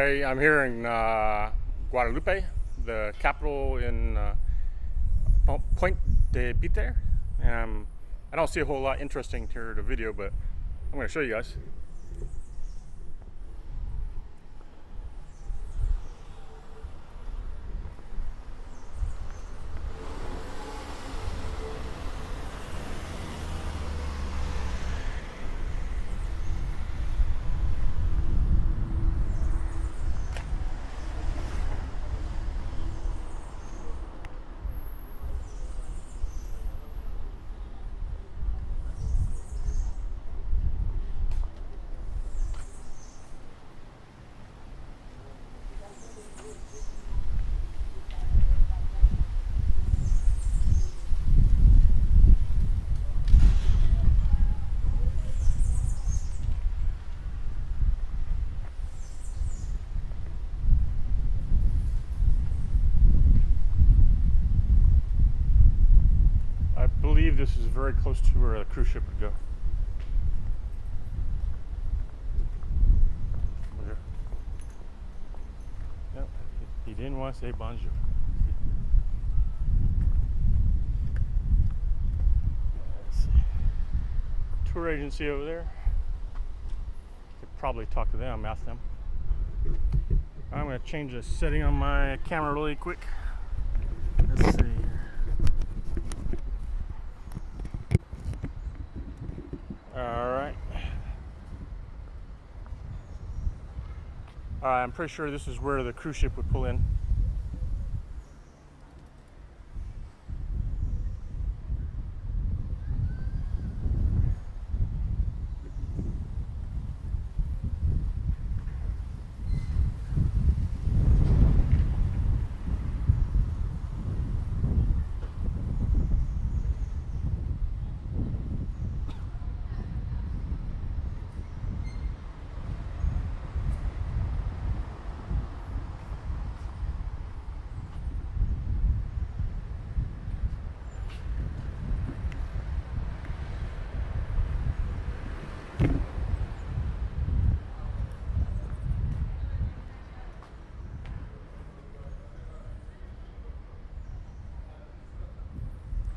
I'm here in Guadeloupe, the capital in Pointe-a-Pitre, and I don't see a whole lot interesting to the video, but I'm going to show you guys. I believe this is very close to where a cruise ship would go. Over here. Yep. He didn't want to say bonjour. Let's see. Tour agency over there. Could probably talk to them, ask them. I'm going to change the setting on my camera really quick. Let's see. Alright. I'm pretty sure this is where the cruise ship would pull in.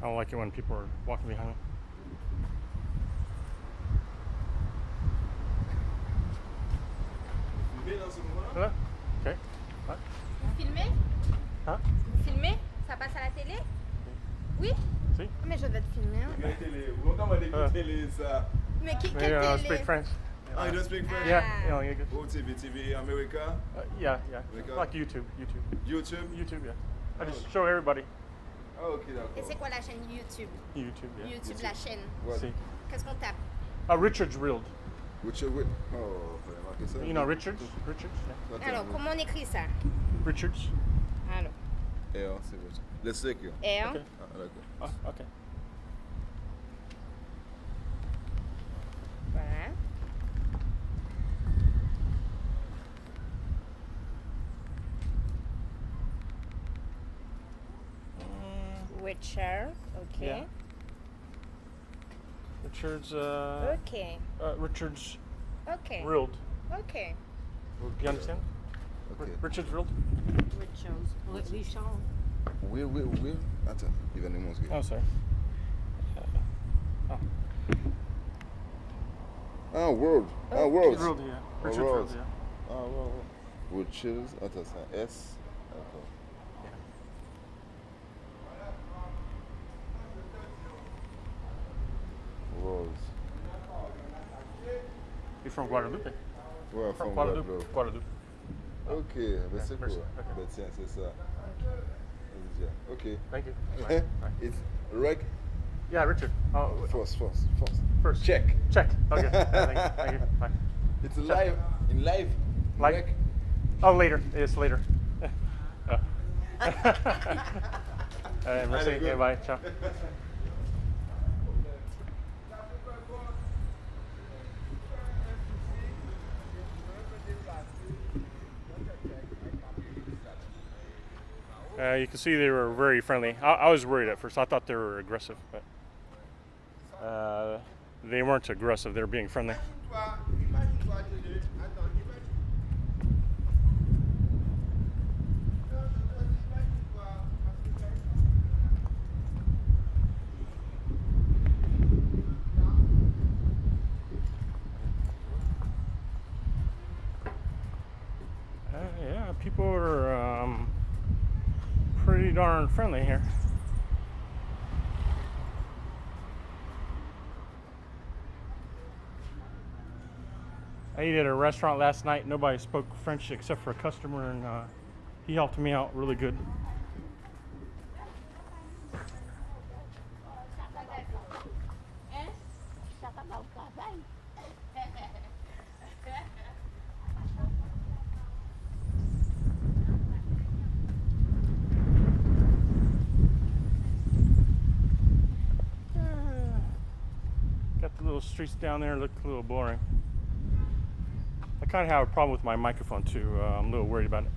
I don't like it when people are walking behind me. Là? Ok. Ouais. Vous filmez? Hein? Vous filmez? Ça passe à la télé? Oui? Si. Mais je vais te filmer. Hein. La télé. Longtemps, on a écouté télé, ça. Mais quelle I télé? speak French. Ah, you don't speak French? Yeah, you good. Oh, TV, America? Yeah. Because- Like YouTube. YouTube? Yeah. I just show everybody. Ah, ok, Et d'accord. c'est quoi la chaîne YouTube? YouTube, yeah. YouTube, la chaîne. What? See. Qu'est-ce qu'on tape? Richard's Rilled. Richard, oh, fallait marquer ça. You know Richards? Richards? Yeah. Attends, Alors, comment on écrit ça? Richards. Alors, R, c'est Richard. Laisse-le écrire. R. Okay. Ah, d'accord. Oh, okay. Voilà. Richard, ok. Yeah. Richard's, Ok, Richard's ok, Rilled. ok. You understand? Ok. Richard's Rilled? Richard. Oui. Attends, il va nous montrer. Oh, sorry. Ah, World. Ah, World. Rilled, yeah. Oh, Richard's World. Rilled, yeah. Ah, World. World Chills. Attends, c'est un S. D'accord. World. You're from Guadeloupe? Ouais, From from Guadeloupe. Guadeloupe. Guadeloupe. Ok, ben c'est merci. cool. Ok. Ben tiens, c'est ça. Ok. Thank you. Bye. Bye. It's rec. Yeah, Richard. Oh, First. first. Check. Check. Okay. Thank you. Bye. It's live. In live. Live? Rec. Oh, later. It's later. Oh. Merci. Allez, go. Bye. Ciao. You can see they were very friendly. I was worried at first. I thought they were aggressive, but they weren't aggressive. They were being friendly. pretty darn friendly here. I ate at a restaurant last night. Nobody spoke French except for a customer, and he helped me out really good. Got the little streets down there look a little boring. I kind of have a problem with my microphone too. I'm a little worried about it.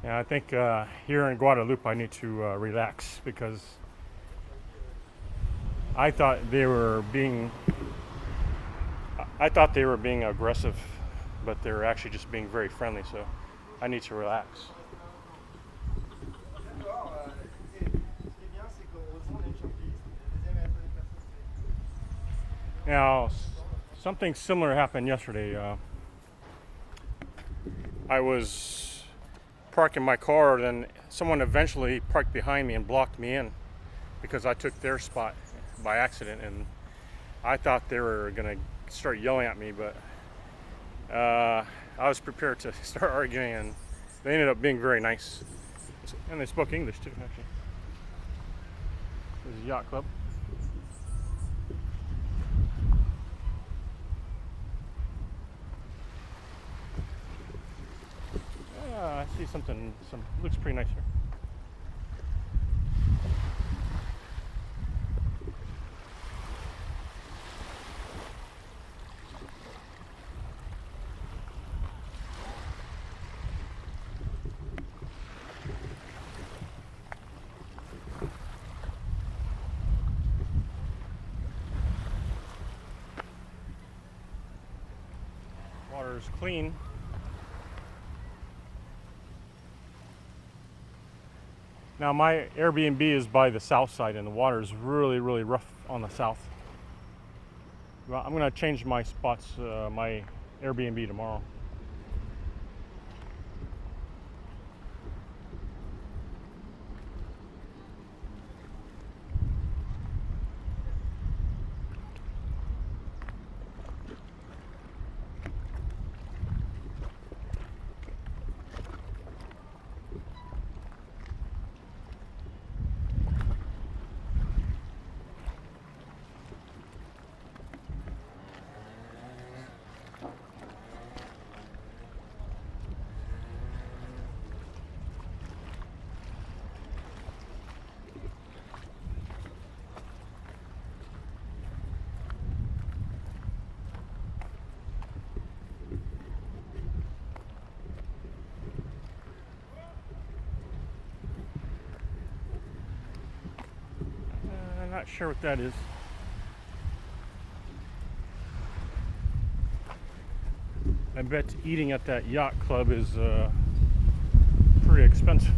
Yeah, I think here in Guadeloupe I need to relax because I thought they were being aggressive, but they're actually just being very friendly, so I need to relax. Now, something similar happened yesterday. I was parking my car, then someone eventually parked behind me and blocked me in because I took their spot by accident, and I thought they were gonna start yelling at me, but I was prepared to start arguing, and they ended up being very nice, and they spoke English too, actually. This is Yacht Club. I see something, looks pretty nice here. Water is clean. Now my Airbnb is by the south side, and the water is really, really rough on the south. Well, I'm gonna change my spots, my Airbnb tomorrow. I'm not sure what that is. I bet eating at that yacht club is pretty expensive.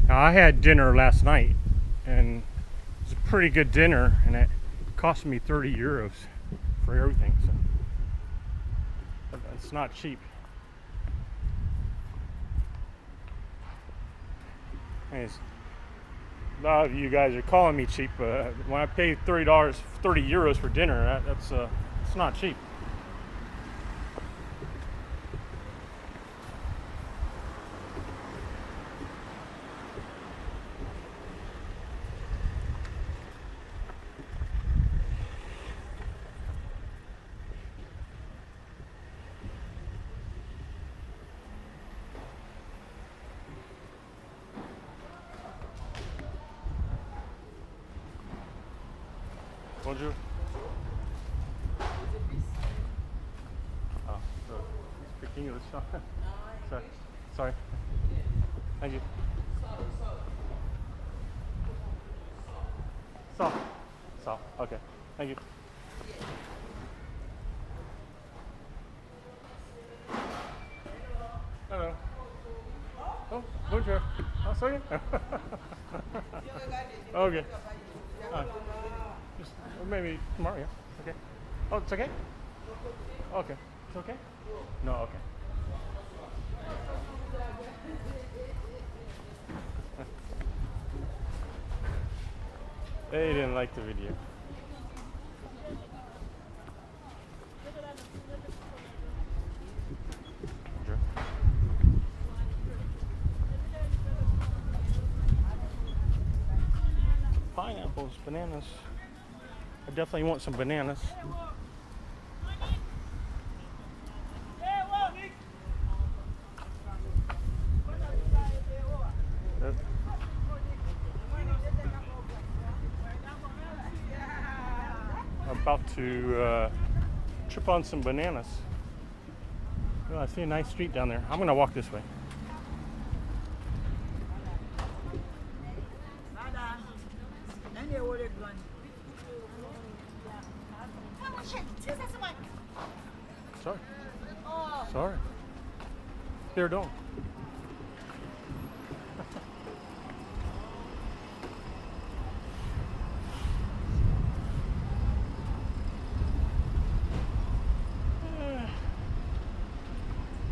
Now, I had dinner last night, and it was a pretty good dinner, and it cost me 30 euros for everything. So it's not cheap. Anyways, a lot of you guys are calling me cheap. When I pay $30, 30 euros for dinner, that's it's not cheap. Bonjour. Oh, speak English. Sorry. Thank you. Salt. Salt. Okay. Thank you. Hello. Oh, bonjour. Oh, sorry. Okay. Just, or maybe tomorrow, yeah. Okay. Oh, it's okay? Okay. It's okay? No, okay. They didn't like the video. Sure. Pineapples, bananas. I definitely want some bananas. I'm about to trip on some bananas. Oh, I see a nice street down there. I'm gonna walk this way. Sorry. Sorry. Pardon.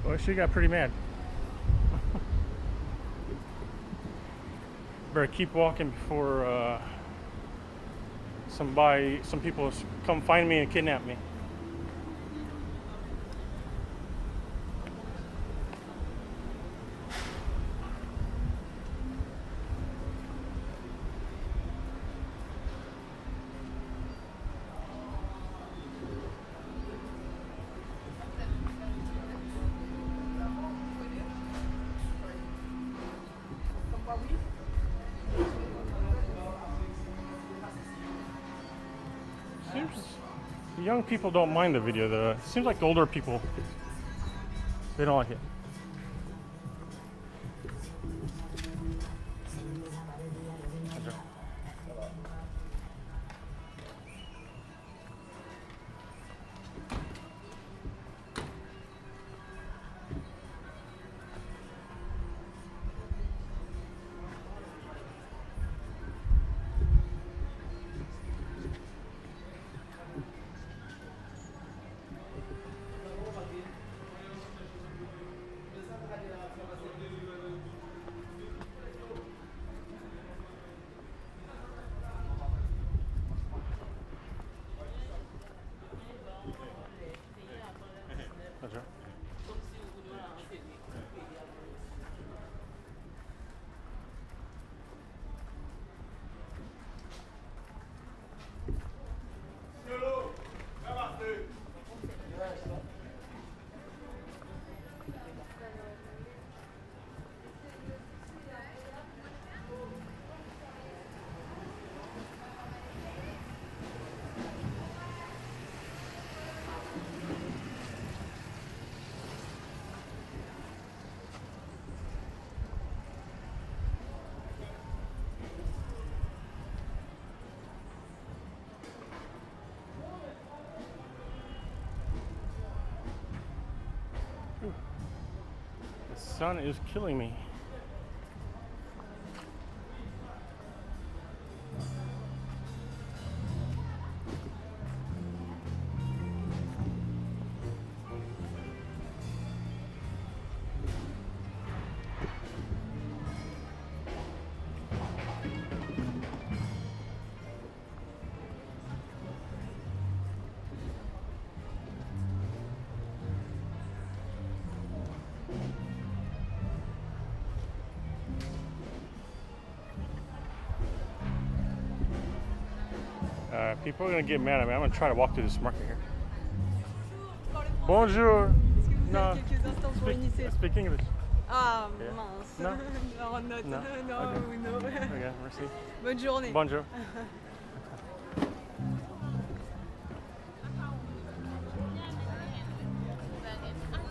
Well, she got pretty mad. Better keep walking before some people come find me and kidnap me. Seems young people don't mind the video though. It seems like older people, they don't like it. That's right. The sun is killing me. People are gonna get mad at me. I'm gonna try to walk through this market here. Bonjour. Est-ce que vous Non. avez quelques instants pour initier? Speak English. Ah Yeah. mince. No. Non, note. No. Non, Okay. no. Okay, merci. Bonne journée. Bonjour.